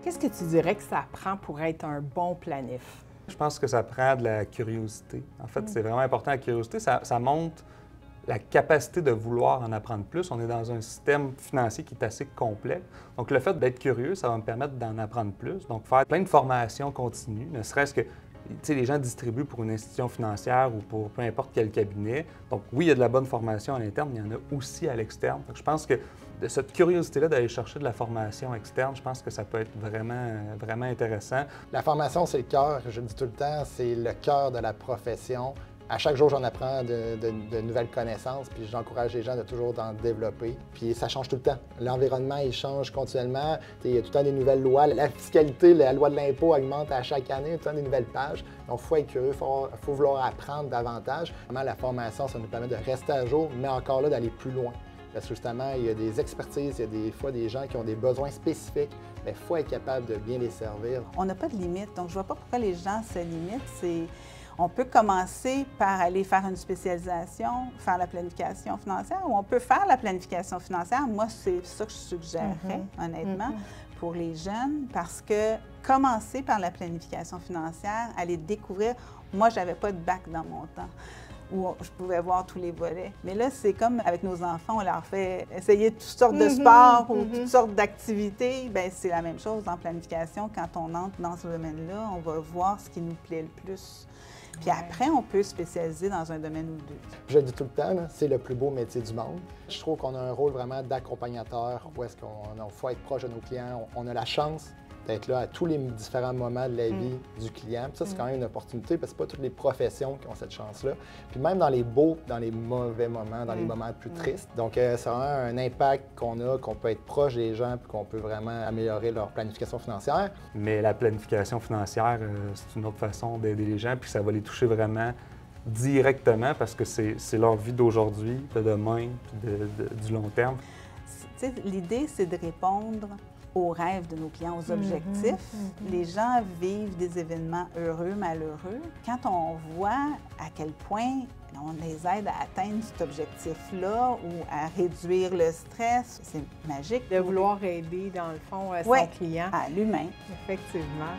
Qu'est-ce que tu dirais que ça prend pour être un bon planif? Je pense que ça prend de la curiosité. En fait, c'est vraiment important la curiosité. Ça montre la capacité de vouloir en apprendre plus. On est dans un système financier qui est assez complexe. Donc, le fait d'être curieux, ça va me permettre d'en apprendre plus. Donc, faire plein de formations continues, ne serait-ce que, tu sais, les gens distribuent pour une institution financière ou pour peu importe quel cabinet. Donc, oui, il y a de la bonne formation à l'interne, mais il y en a aussi à l'externe. Donc, je pense que de cette curiosité-là d'aller chercher de la formation externe, je pense que ça peut être vraiment intéressant. La formation, c'est le cœur, je le dis tout le temps, c'est le cœur de la profession. À chaque jour, j'en apprends de nouvelles connaissances, puis j'encourage les gens de toujours en développer. Puis ça change tout le temps. L'environnement, il change continuellement. Il y a tout le temps des nouvelles lois. La fiscalité, la loi de l'impôt augmente à chaque année, tout le temps des nouvelles pages. Donc, il faut être curieux, il faut vouloir apprendre davantage. Vraiment, la formation, ça nous permet de rester à jour, mais encore là, d'aller plus loin. Parce que justement, il y a des expertises, il y a des fois des gens qui ont des besoins spécifiques, mais il faut être capable de bien les servir. On n'a pas de limite, donc je ne vois pas pourquoi les gens se limitent. On peut commencer par aller faire une spécialisation, faire la planification financière, ou on peut faire la planification financière. Moi, c'est ça que je suggérerais, honnêtement, pour les jeunes, parce que commencer par la planification financière, aller découvrir. Moi, je n'avais pas de bac dans mon temps, où je pouvais voir tous les volets. Mais là, c'est comme avec nos enfants, on leur fait essayer toutes sortes de sports ou toutes sortes d'activités. Bien, c'est la même chose en planification. Quand on entre dans ce domaine-là, on va voir ce qui nous plaît le plus. Puis après, on peut spécialiser dans un domaine ou deux. Je le dis tout le temps, c'est le plus beau métier du monde. Je trouve qu'on a un rôle vraiment d'accompagnateur, où est-ce qu'on faut être proche de nos clients. On a la chance d'être là à tous les différents moments de la vie du client. Puis ça, c'est quand même une opportunité parce que c'est pas toutes les professions qui ont cette chance-là. Puis même dans les beaux, dans les mauvais moments, dans les moments plus tristes. Donc, ça a un impact qu'on peut être proche des gens puis qu'on peut vraiment améliorer leur planification financière. Mais la planification financière, c'est une autre façon d'aider les gens, puis ça va les toucher vraiment directement parce que c'est leur vie d'aujourd'hui, de demain, puis du long terme. L'idée, c'est de répondre aux rêves de nos clients, aux objectifs. Les gens vivent des événements heureux, malheureux. Quand on voit à quel point on les aide à atteindre cet objectif-là ou à réduire le stress, c'est magique. De vouloir aider, dans le fond, son client. À l'humain. Effectivement.